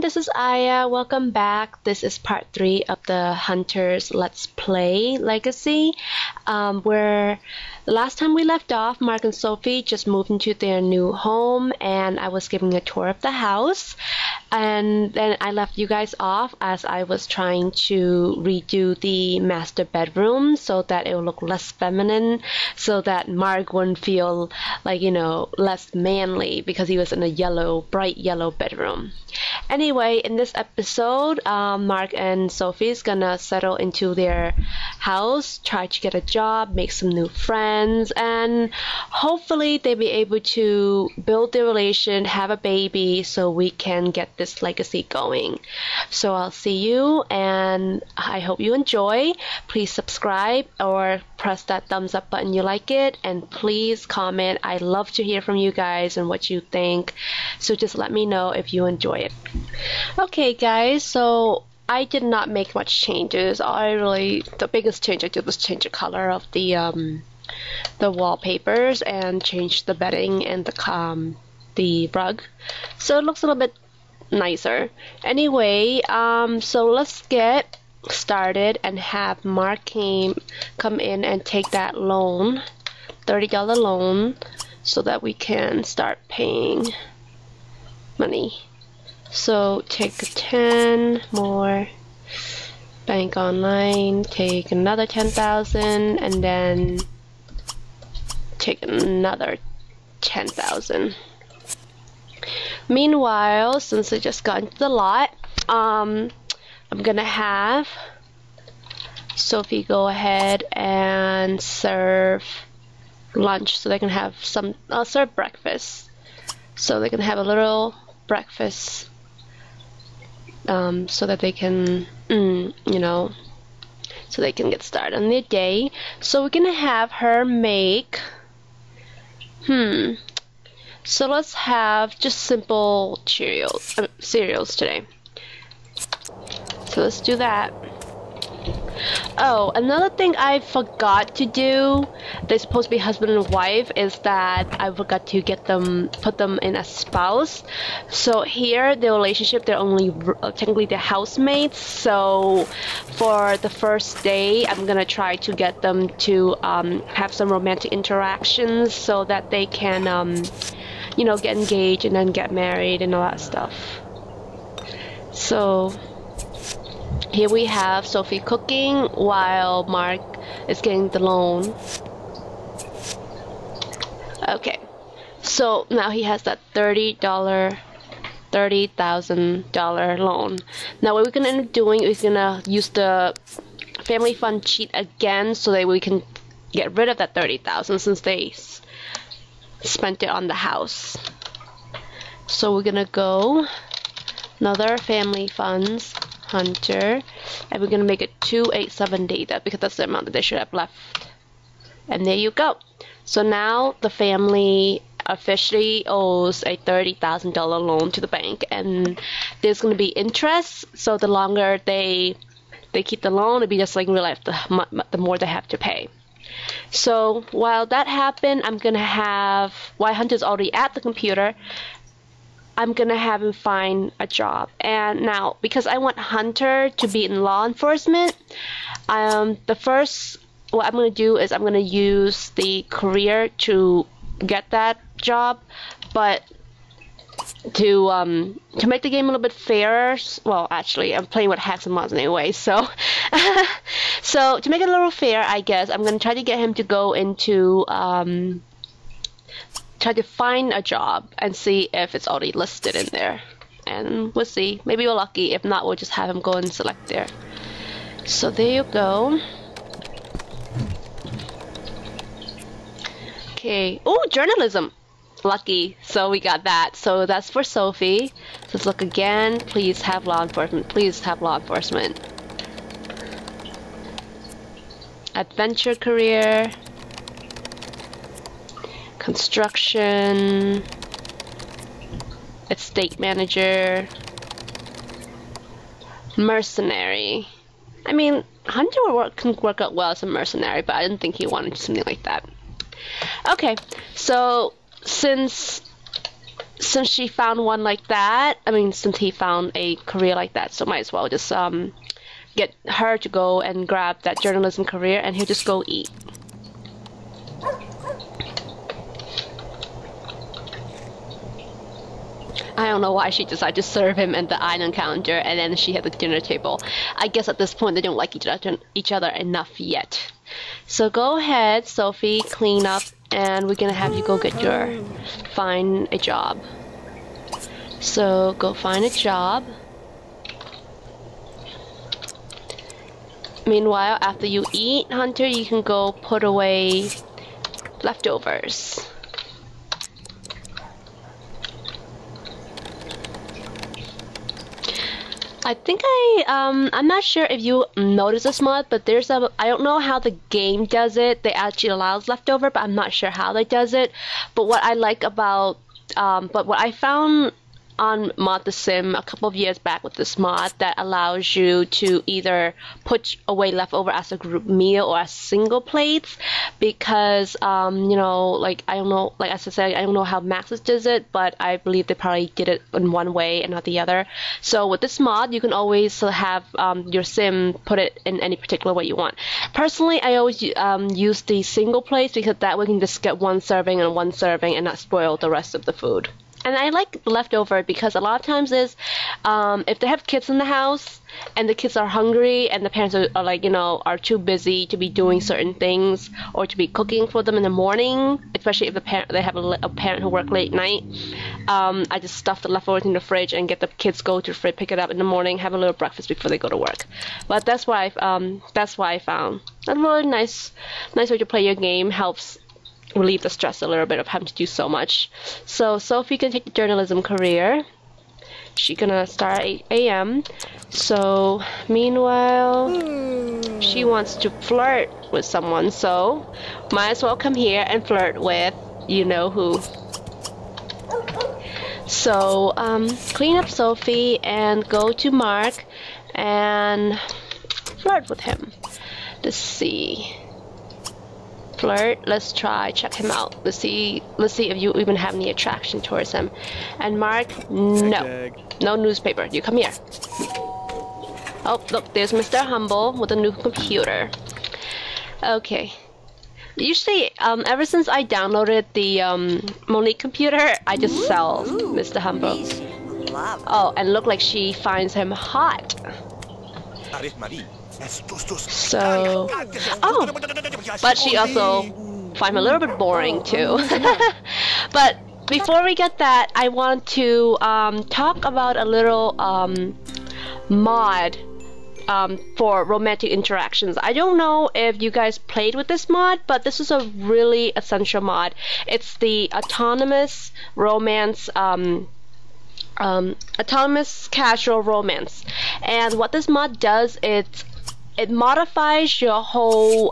this is Aya. Welcome back. This is part 3 of the Hunters Let's Play Legacy, where the last time we left off, Marc and Sophie just moved into their new home, and I was giving a tour of the house. And then I left you guys off as I was trying to redo the master bedroom so that it would look less feminine, so that Marc wouldn't feel like, you know, less manly because he was in a bright yellow bedroom. Anyway, in this episode, Marc and Sophie's gonna settle into their house, try to get a job, make some new friends, and hopefully they'll be able to build their relation, have a baby, so we can get this legacy going. So I'll see you, and I hope you enjoy. Please subscribe or press that thumbs up button you like it, and please comment. I love to hear from you guys and what you think, so just let me know if you enjoy it. Okay guys, so I did not make much changes. The biggest change I did was change the color of the wallpapers and change the bedding and the rug, so it looks a little bit nicer. Anyway, so let's get started and have Marc come in and take that loan, $30 loan, so that we can start paying money. So take 10 more, bank online, take another 10,000, and then take another 10,000. Meanwhile, since I just got into the lot, I'm gonna have Sophie go ahead and serve lunch so they can have some, serve breakfast, so they can have a little breakfast, so that they can, you know, so they can get started on their day. So we're gonna have her make, so let's have just simple cereals today. So let's do that. Oh, another thing I forgot to do, they're supposed to be husband and wife, is that I forgot to put them in as spouse. So here, their relationship, they're only technically they're housemates. So for the first day, I'm gonna try to get them to have some romantic interactions so that they can, you know, get engaged and then get married and all that stuff. So here we have Sophie cooking while Marc is getting the loan. Okay, so now he has that $30,000 loan. Now what we're gonna end up doing is gonna use the family fund cheat again so that we can get rid of that 30,000 since they spent it on the house. So we're gonna go another family funds Hunter, and we're gonna make it 2,870 because that's the amount that they should have left. And there you go. So now the family officially owes a $30,000 loan to the bank, and there's gonna be interest. So the longer they keep the loan, it'll be just like in real life, the more they have to pay. So while that happened, I'm gonna have, while Hunter's already at the computer, I'm gonna have him find a job. And now, because I want Hunter to be in law enforcement, what I'm gonna do is I'm gonna use the career to get that job, but to make the game a little bit fairer. Well, actually, I'm playing with hacks and mods anyway, so so to make it a little fair, I guess I'm gonna try to get him to go into try to find a job and see if it's already listed in there, and we'll see. Maybe we're lucky. If not, we'll just have him go and select there. So there you go. Okay. Oh, journalism. Lucky. So we got that. So that's for Sophie. Let's look again. Please have law enforcement. Please have law enforcement. Adventure career. Construction, estate manager, mercenary. I mean, Hunter can work out well as a mercenary, but I didn't think he wanted something like that. Okay, so since since she found one like that, I mean, since he found a career like that, so might as well just get her to go and grab that journalism career, and he'll just go eat. I don't know why she decided to serve him at the island counter and then she had the dinner table. I guess at this point they don't like each other enough yet. So go ahead, Sophie, clean up, and we're gonna have you go get find a job. So go find a job. Meanwhile, after you eat, Hunter, you can go put away leftovers. I think I'm not sure if you noticed this mod, but there's I don't know how the game does it. They actually allows leftover, but I'm not sure how they does it. But what I like about, but what I found on Mod the Sim a couple of years back with this mod that allows you to either put away leftover as a group meal or as single plates, because you know, like I don't know, like as I said, I don't know how Maxis does it, but I believe they probably did it in one way and not the other. So with this mod, you can always have your sim put it in any particular way you want. Personally, I always use the single plates because that way you can just get one serving and not spoil the rest of the food. And I like leftover because a lot of times is if they have kids in the house and the kids are hungry and the parents are like, you know, are too busy to be doing certain things or to be cooking for them in the morning, especially if they have a parent who work late night. I just stuff the leftovers in the fridge and get the kids go to the fridge, pick it up in the morning, have a little breakfast before they go to work. But that's why I found a really nice way to play your game. Helps relieve the stress a little bit of having to do so much. So Sophie can take the journalism career. She's gonna start at 8 a.m. So meanwhile, she wants to flirt with someone, so might as well come here and flirt with you know who. So clean up Sophie and go to Mark and flirt with him. Let's see. Flirt. Let's try check him out. Let's see if you even have any attraction towards him. And Mark, no newspaper. You come here. Oh, look, there's Mr. Humble with a new computer. Okay. Usually, ever since I downloaded the Monique computer, I just sell Mr. Humble. Oh, and look like she finds him hot. So, oh, but she also finds him a little bit boring too. But before we get that, I want to talk about a little mod for romantic interactions. I don't know if you guys played with this mod, but this is a really essential mod. It's the autonomous romance. Autonomous casual romance, and what this mod does is it modifies your whole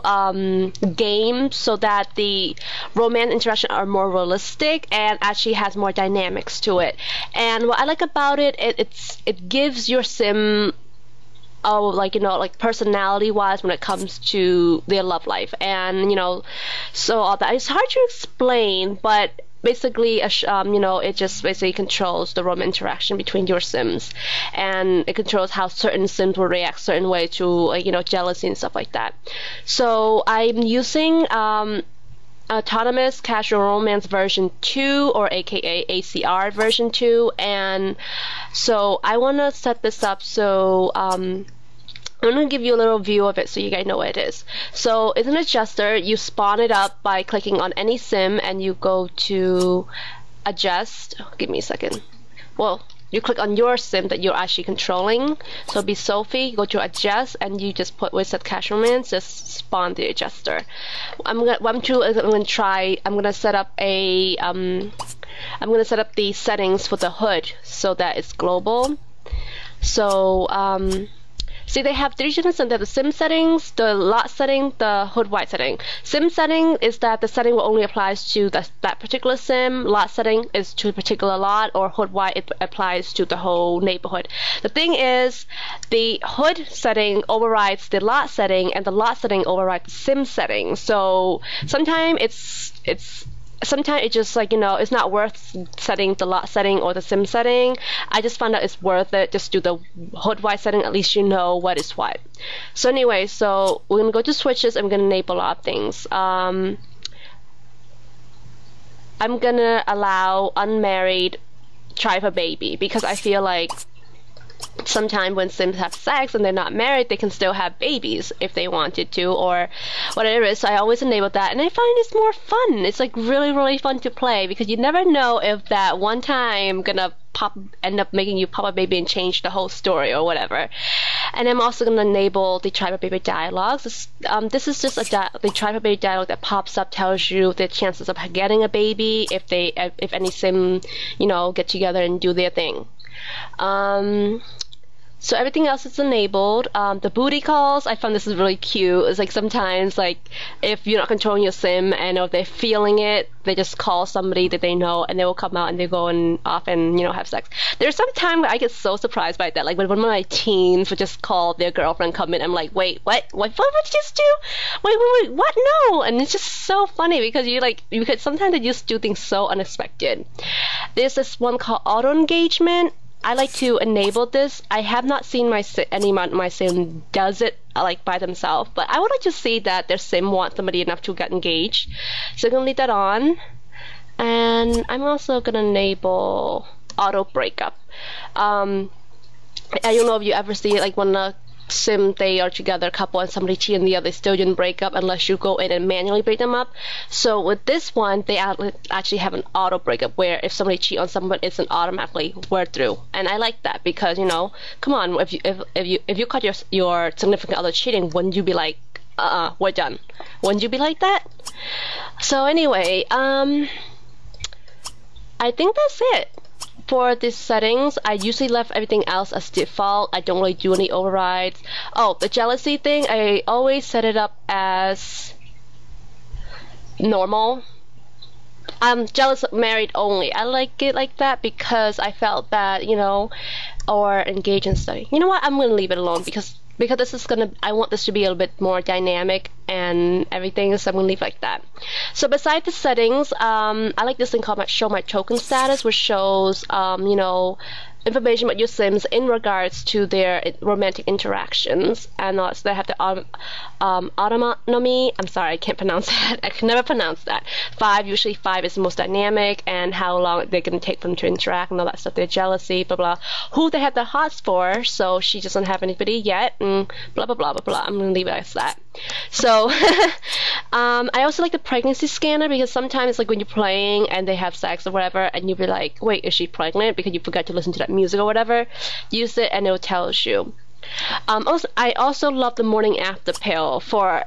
game so that the romance interaction are more realistic and actually has more dynamics to it. And what I like about it, it gives your sim like, you know, like personality wise when it comes to their love life, and you know, so all that. It's hard to explain, but basically, you know, it just basically controls the romance interaction between your sims, and it controls how certain sims will react certain way to, like, you know, jealousy and stuff like that. So I'm using Autonomous Casual Romance version 2, or aka ACR version 2, and so I want to set this up so I'm going to give you a little view of it so you guys know what it is. So it's an adjuster. You spawn it up by clicking on any sim and you go to adjust. Give me a second. Well, you click on your sim that you're actually controlling. So it'll be Sophie. Go to adjust and you just put with set casual romance. Just spawn the adjuster. I'm gonna set up a I'm gonna set up the settings for the hood so that it's global. So see, they have three different settings: the sim settings, the lot setting, the hood white setting. Sim setting is that the setting will only applies to that particular sim. Lot setting is to a particular lot, or hood white, it applies to the whole neighborhood. The thing is, the hood setting overrides the lot setting, and the lot setting overrides the sim setting. So sometimes it's sometimes it's just like, you know, it's not worth setting the lot setting or the sim setting. I just found out it's worth it. Just do the HUD wide setting, at least you know what is what. So anyway, so we're gonna go to switches. I'm gonna enable a lot of things. I'm gonna allow unmarried try for baby, because I feel like sometimes when sims have sex and they're not married, they can still have babies if they wanted to, or whatever it is. So I always enable that, and I find it's more fun. It's like really fun to play, because you never know if that one time gonna end up making you pop a baby and change the whole story or whatever. And I'm also gonna enable the try for baby dialogues. This is just the try for baby dialogue that pops up, tells you the chances of getting a baby if any sim, you know, get together and do their thing. So everything else is enabled. The booty calls, I found this is really cute. It's like sometimes, like, if you're not controlling your sim and if they're feeling it, they just call somebody that they know and they will come out and they go and off and, you know, have sex. There's some time where I get so surprised by that. Like when one of my teens would just call their girlfriend, come in, I'm like, wait, what would you just do? Wait, what? No! And it's just so funny, because because sometimes they just do things so unexpected. There's this one called auto engagement. I like to enable this. I have not seen my sim does it like by themselves, but I would like to see that their sim wants somebody enough to get engaged. So I'm gonna leave that on, and I'm also gonna enable auto breakup. I don't know if you ever see it, like when a sim, they are together, a couple, and somebody cheat on the other, they still didn't break up unless you go in and manually break them up. So with this one, they actually have an auto breakup, where if somebody cheat on someone, it's an automatically word through. And I like that, because, you know, come on, if you caught your significant other cheating, wouldn't you be like, we're done? Wouldn't you be like that? So anyway, I think that's it. For these settings, I usually left everything else as default. I don't really do any overrides. Oh, the jealousy thing, I always set it up as normal. I'm jealous of married only. I like it like that because I felt that, you know, or engage in study. You know what? I'm gonna leave it alone because this is I want this to be a little bit more dynamic and everything, so I'm gonna leave it like that. So besides the settings, I like this thing called show my token status, which shows you know, information about your sims in regards to their romantic interactions, and also they have the autonomy. I'm sorry, I can't pronounce that. I can never pronounce that. 5, usually 5 is the most dynamic, and how long they're gonna take for them to interact and all that stuff. Their jealousy, blah blah. Who they have the hots for, so she doesn't have anybody yet, and blah blah blah blah blah. I'm gonna leave it as that. So I also like the pregnancy scanner, because sometimes like when you're playing and they have sex or whatever, and you'll be like, wait, is she pregnant? Because you forgot to listen to that music or whatever. Use it and it'll tell you. I also love the morning after pill for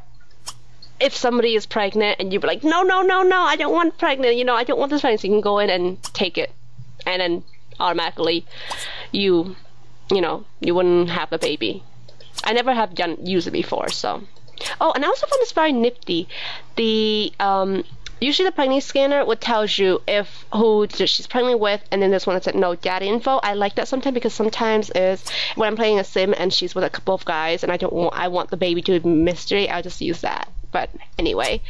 if somebody is pregnant and you'll be like, no, I don't want pregnant, you know, I don't want this pregnancy. You can go in and take it, and then automatically you know, you wouldn't have a baby. I never have used it before, so. Oh, and I also found this very nifty. The usually the pregnancy scanner would tell you who she's pregnant with, and then this one that said no data info. I like that sometimes, because sometimes is when I'm playing a sim and she's with a couple of guys and I want the baby to be mystery, I'll just use that. But anyway,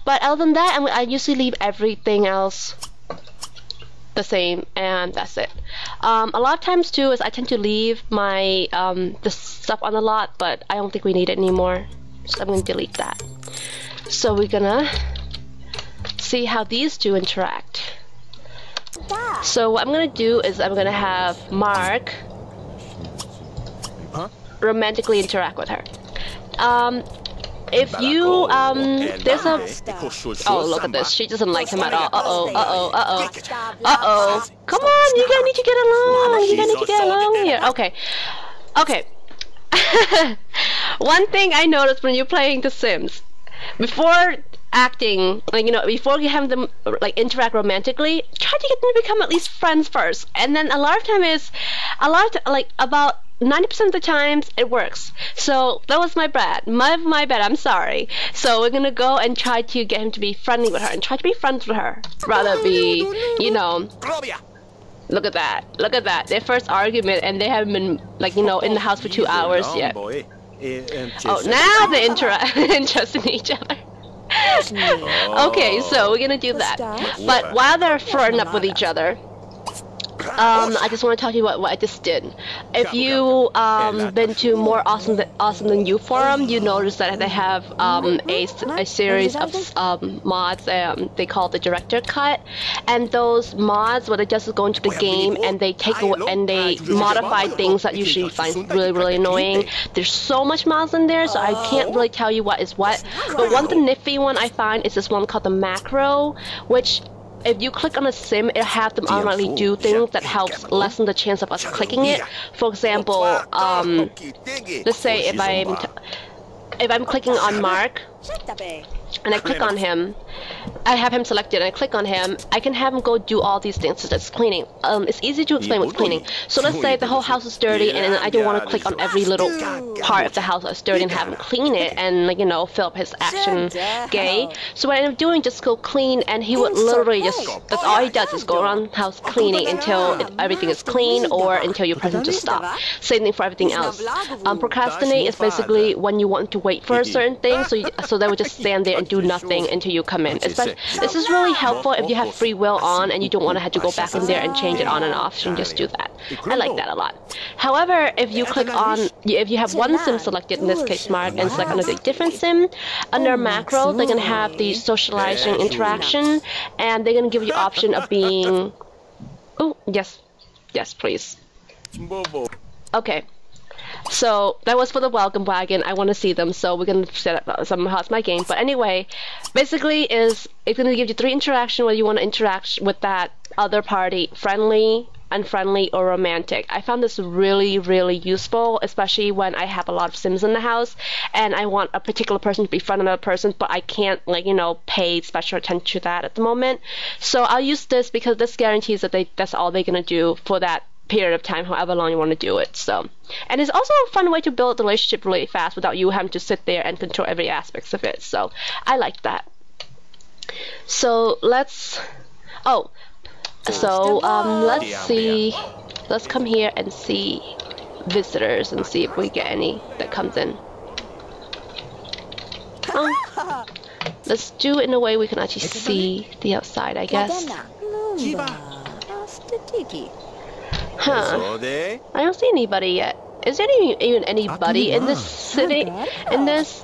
but other than that, I usually leave everything else the same, and that's it. A lot of times too is I tend to leave my the stuff on the lot, but I don't think we need it anymore, so I'm gonna delete that. So we're gonna see how these two interact. So what I'm gonna do is I'm gonna have Mark romantically interact with her. If you there's a look at this, she doesn't like him at all. Come on, you guys need to get along. You guys need to get along here. Okay. One thing I noticed when you're playing The Sims, before acting, like, you know, before you have them like interact romantically, try to get them to become at least friends first, and then a lot of time like about 90% of the times it works. So that was my bad. My bad, I'm sorry. So we're gonna go and try to get him to be friendly with her and try to be friends with her, rather be, you know, look at that, their first argument, and they haven't been, like, you know, in the house for 2 hours yet. Oh, now they're interested in each other. Okay, so we're gonna do that. But while they're flirting up with each other, I just want to talk to you about what I just did. If you been to more awesome than you forum, you notice that they have a series of mods. They call it the director cut, and those mods, what it does is go into the game and they take away and they modify things that you usually find really annoying. There's so much mods in there, so I can't really tell you what is what. But one the nifty one I find is this one called the macro, which if you click on a sim, it'll have them automatically do things that helps lessen the chance of us clicking it. For example, let's say if I'm clicking on Mark and I click on him, I have him selected and I click on him, I can have him go do all these things such as cleaning. It's easy to explain what's cleaning. So let's say the whole house is dirty and I don't want to click on every little part of the house that's dirty and have him clean it and, like, you know, fill up his action gay. So what I'm doing, just go clean, and he would literally just, that's all he does is go around the house cleaning until everything is clean or until you press him to stop. Same thing for everything else. Procrastinate is basically when you want to wait for a certain thing, so they would just stand there and do nothing until you come in. This is really helpful if you have free will on and you don't want to have to go back in there and change it on and off. So you can just do that. I like that a lot. However, if you click on, if you have one sim selected, in this case Mark, and select another different sim, under macro, they're going to have the socializing interaction, and they're going to give you the option of being, oh, yes, please. Okay. So that was for the welcome wagon. I want to see them, so we're gonna set up somehow it's my game. But anyway, basically it's gonna give you 3 interaction whether you want to interact with that other party, friendly, unfriendly, or romantic. I found this really useful, especially when I have a lot of sims in the house and I want a particular person to befriend another person, but I can't, like, you know, pay special attention to that at the moment. So I'll use this because this guarantees that that's all they're gonna do for that period of time, however long you want to do it. So, and it's also a fun way to build a relationship really fast without you having to sit there and control every aspect of it. So I like that. So let's see, let's come here and see visitors and see if we get any that comes in. Let's do it in a way we can actually see the outside, I guess. Huh. I don't see anybody yet. Is there even anybody in this city? In this?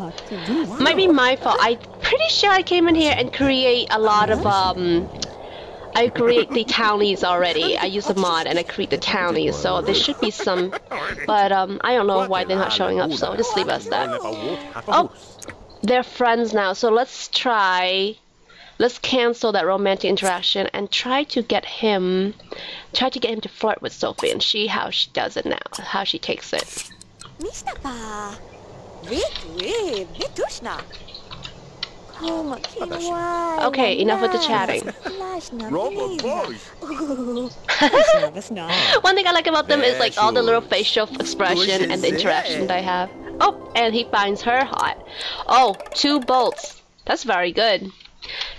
Might be my fault. I'm pretty sure I came in here and create a lot of, I create the townies already. I use a mod and I create the townies, so there should be some, but I don't know why they're not showing up, so just leave us that. Oh, they're friends now, so let's cancel that romantic interaction and try to get him to flirt with Sophie and see how she does it now, how she takes it. Okay, enough with the chatting. One thing I like about them is like all the little facial expression and the interaction they have. Oh, and he finds her hot. Oh, 2 bolts. That's very good.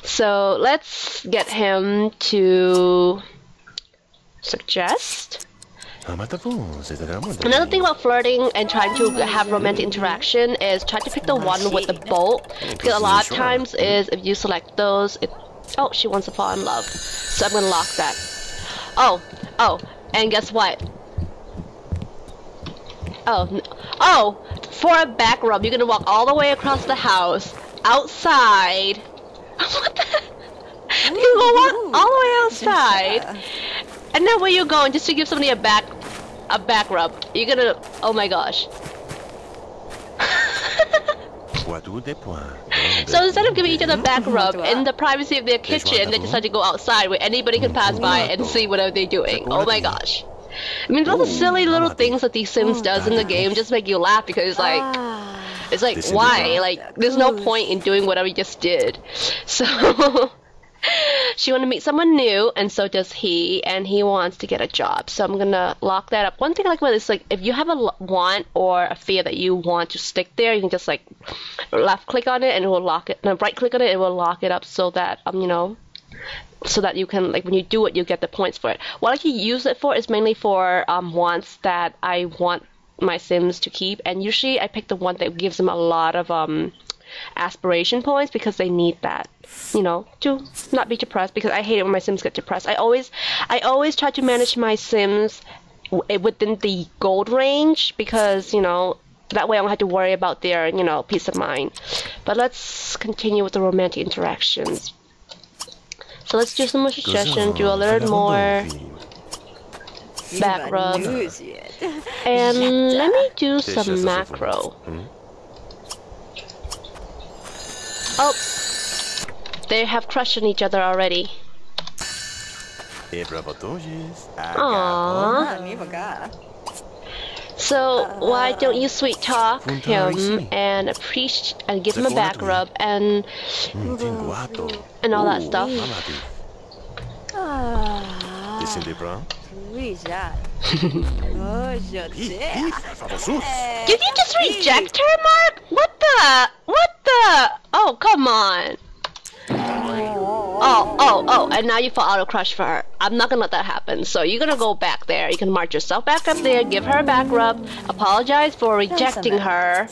So let's get him to suggest. Another thing about flirting and trying to have romantic interaction is try to pick the one with the bolt, because a lot of times is if you select those, oh, she wants to fall in love, so I'm gonna lock that. Oh, and guess what? Oh, for a back rub, you're gonna walk all the way across the house, outside. What the? You go walk all the way outside, and then where you going just to give somebody a back rub? You're gonna, oh my gosh. So instead of giving each other a back rub in the privacy of their kitchen, they decide to go outside where anybody can pass by and see whatever they're doing. Oh my gosh. I mean, all the silly little things that these Sims does in the game just make you laugh because, like, it's like, why? Like, there's no point in doing whatever you just did. So, she wants to meet someone new, and so does he, and he wants to get a job. So I'm gonna lock that up. One thing I like about this is, like, if you have a want or a fear that you want to stick there, you can just, like, left click on it and it will lock it, and right click on it, it will lock it up so that, you know, so that you can, like, when you do it, you get the points for it. What I can use it for is mainly for wants that I want my Sims to keep, and usually I pick the one that gives them a lot of aspiration points because they need that, you know, to not be depressed, because I hate it when my Sims get depressed. I always try to manage my Sims within the gold range, because, you know, that way I don't have to worry about their, you know, peace of mind. But let's continue with the romantic interactions. So let's do some more suggestion, do a little more back rub, and let me do some macro. Oh, they have crushed on each other already. Aww. So why don't you sweet talk him and appreciate and give him a back rub and all that stuff. Did you just reject her, Mark? What the? Oh, come on. Oh, and now you fall out of crush for her. I'm not gonna let that happen. So you're gonna go back there. You can march yourself back up there, give her a back rub, apologize for rejecting her,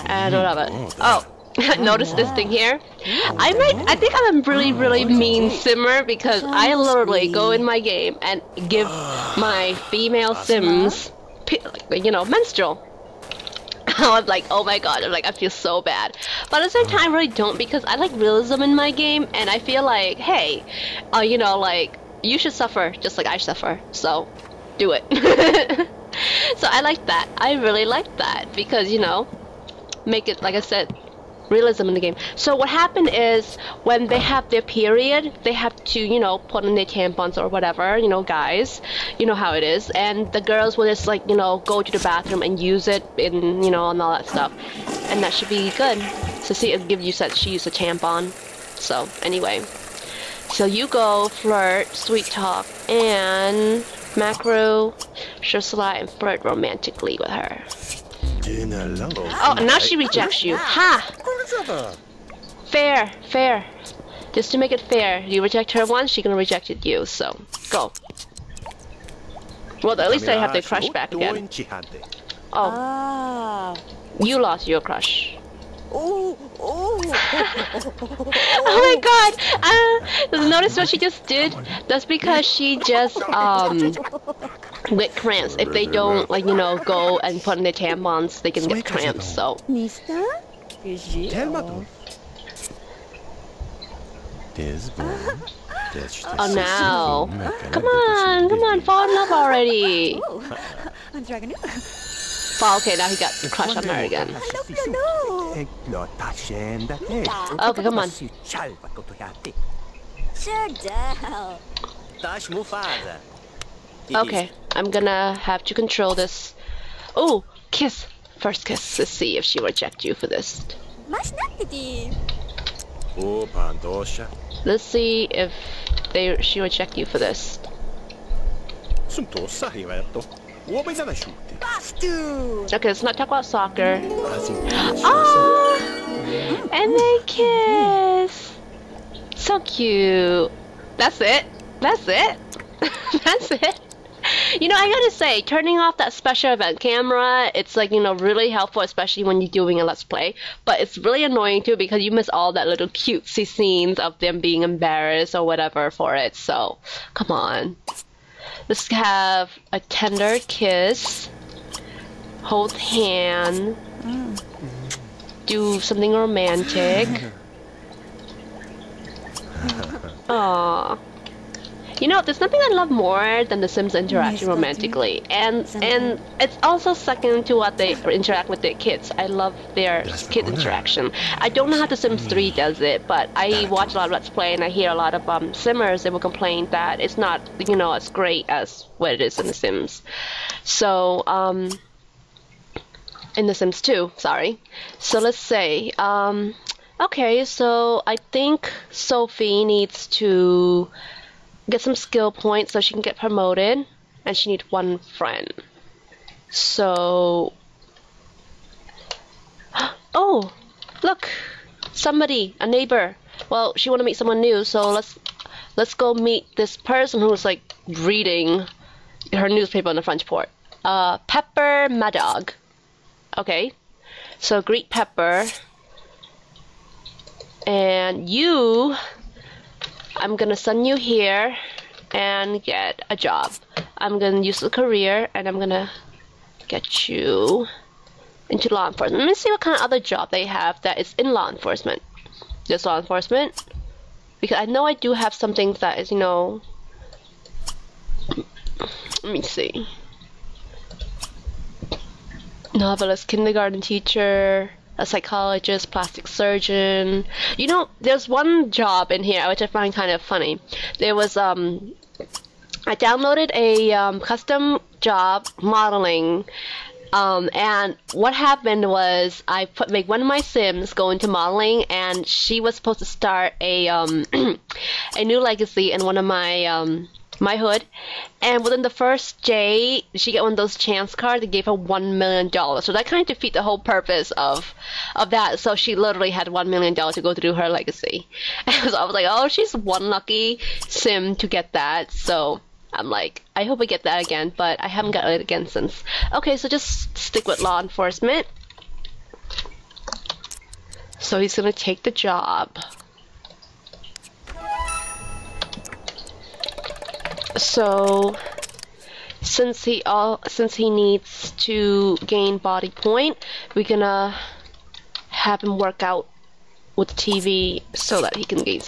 and whatever. Oh, notice this thing here? I think I'm a really mean simmer, because I literally go in my game and give my female Sims, you know, menstrual. I'm like, oh my god, I'm like, I feel so bad. But at the same time, I really don't, because I like realism in my game, and I feel like, hey, you know, like, you should suffer just like I suffer, so do it. So I like that. I really like that, because, you know, make it, like I said, realism in the game. So what happened is, when they have their period, they have to, you know, put on their tampons or whatever, you know, guys, you know how it is, and the girls will just, like, you know, go to the bathroom and use it in, you know, and all that stuff, and that should be good. So see, it gives you that she used a tampon. So anyway, so you go flirt, sweet talk, and macro, Shursula, and flirt romantically with her. Oh, and now she rejects you. Ha! Fair. Just to make it fair, you reject her once, she's gonna reject you, so go. Well, at least they have their crush back again. Oh. You lost your crush. Oh my god! Notice what she just did? That's because she just, get cramps. If they don't, like, you know, go and put in their tampons, they can get cramps, so. Oh, now. Come on, fall in love already. Oh, okay, now he got a crush on her again. Okay, come on. Okay, I'm gonna have to control this. Oh, kiss. First kiss. Let's see if she rejects you for this. Let's see if she rejects you for this. Okay, let's not talk about soccer. Oh, and they kiss. So cute. That's it. That's it. You know, I gotta say, turning off that special event camera, it's like, you know, really helpful, especially when you're doing a Let's Play. But it's really annoying too, because you miss all that little cutesy scenes of them being embarrassed or whatever for it. So, come on. Let's have a tender kiss, hold hand, do something romantic. Aww. You know, there's nothing I love more than the Sims interacting romantically, and it's also second to what they interact with their kids. I love their kid interaction. I don't know how the Sims 3 does it, but I watch a lot of Let's Play, and I hear a lot of Simmers. They will complain that it's not, you know, as great as what it is in the Sims. So in the Sims 2, sorry. So let's say, okay, so I think Sophie needs to get some skill points so she can get promoted, and she needs one friend. So, oh, look, somebody, a neighbor. Well, she want to meet someone new, so let's go meet this person who's like reading her newspaper on the front porch. Pepper, my dog. Okay, so greet Pepper. And you, I'm gonna send you here and get a job. I'm gonna use the career and I'm gonna get you into law enforcement. Let me see what kind of other job they have that is in law enforcement. Just law enforcement? Because I know I do have something that is, you know, let me see. Novelist, kindergarten teacher, a psychologist, plastic surgeon. You know, there's one job in here which I find kind of funny. There was I downloaded a custom job modeling, and what happened was I make one of my Sims go into modeling, and she was supposed to start a a new legacy in one of my my hood, and within the first day she got one of those chance cards that gave her $1 million. So that kind of defeat the whole purpose of that. So she literally had $1 million to go through her legacy. And so I was like, oh, she's one lucky Sim to get that. So I'm like, I hope I get that again, but I haven't gotten it again since. Okay, so just stick with law enforcement. So he's gonna take the job. So since he needs to gain body point, we're gonna have him work out with the TV so that he can gain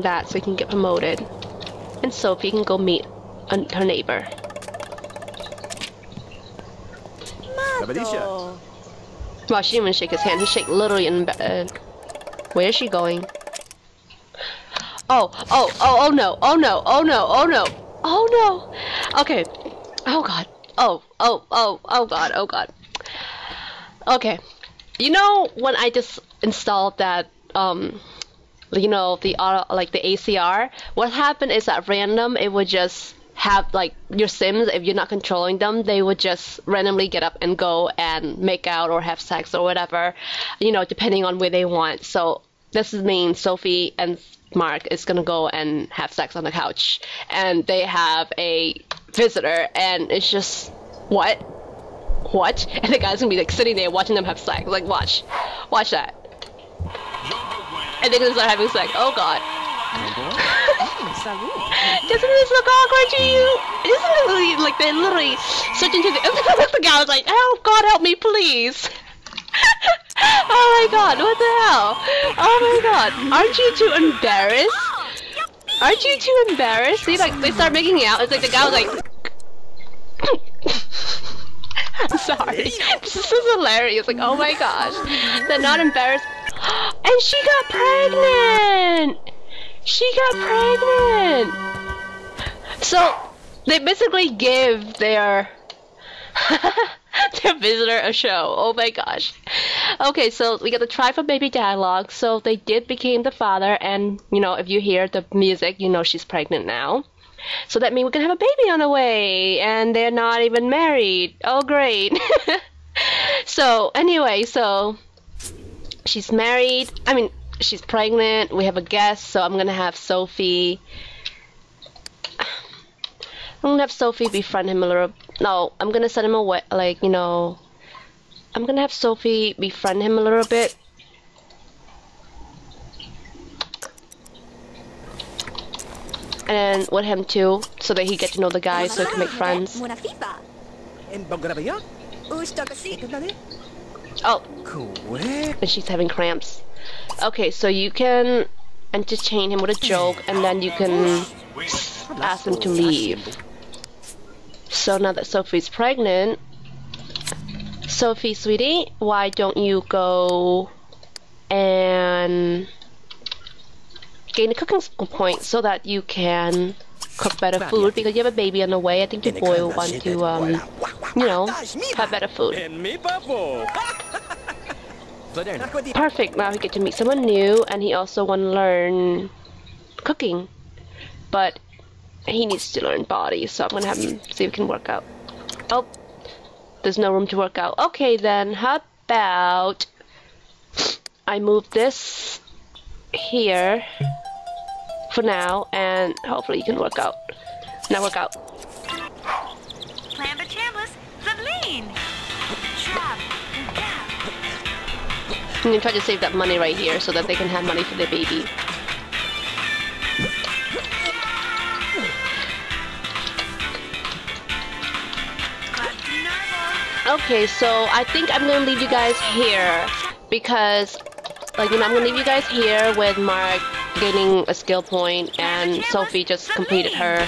that so he can get promoted. And Sophie can go meet her neighbor. Wow, she didn't even shake his hand. He shake literally in bed. Where is she going? Oh no, oh no, oh no, oh no, oh no. Okay. Oh god. Oh god, oh god. Okay. You know when I just installed that you know, the like the ACR, what happened is that random it would just have like your Sims, if you're not controlling them, they would just randomly get up and go and make out or have sex or whatever, you know, depending on where they want. So this means Sophie and Mark is gonna go and have sex on the couch, and they have a visitor, and it's just what, and the guy's gonna be like sitting there watching them have sex. Like watch that, and they're gonna start having sex. Oh god. Doesn't this look awkward to you? Isn't it literally, like they're literally switching to the guy was like, oh god, help me please. Oh my god, what the hell? Oh my god, aren't you too embarrassed? Aren't you too embarrassed? See, like, they start making out, it's like the guy was like... I'm sorry, this is hilarious, like, oh my gosh. They're not embarrassed. And she got pregnant! She got pregnant! So, they basically give their... their visitor a show. Oh my gosh. Okay, so we got the try for baby dialogue. So they did became the father, and you know, if you hear the music, you know she's pregnant now. So that means we're gonna have a baby on the way, and they're not even married. Oh great. So anyway, so she's married. I mean, she's pregnant. We have a guest, so I'm gonna have Sophie. I'm gonna have Sophie befriend him a little. No, I'm gonna send him away. Like, you know, I'm gonna have Sophie befriend him a little bit. And with him too, so that he get to know the guys, so he can make friends. Oh, and she's having cramps. Okay, so you can entertain him with a joke, and then you can ask him to leave. So now that Sophie's pregnant, Sophie, sweetie, why don't you go and gain a cooking skill point so that you can cook better food, because you have a baby on the way. I think the boy will want to, you know, have better food. Perfect, now we get to meet someone new, and he also want to learn cooking, but he needs to learn body, so I'm gonna have him see if he can work out. Oh, there's no room to work out. Okay then, how about I move this here for now, and hopefully you can work out. Now work out. I'm gonna try to save that money right here so that they can have money for their baby. Okay, so I think I'm gonna leave you guys here because, like, you know, I'm gonna leave you guys here with Mark gaining a skill point and Sophie just completed her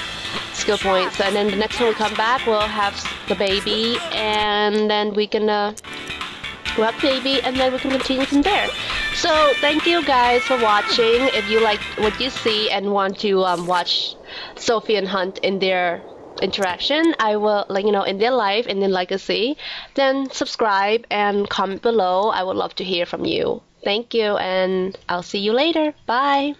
skill points. And then the next time we come back, we'll have the baby, and then we can we'll have the baby, and then we can continue from there. So thank you guys for watching. If you like what you see and want to watch Sophie and Hunt in their interaction, I will, like, you know, in their life, in their legacy, then subscribe and comment below. I would love to hear from you. Thank you, and I'll see you later. Bye.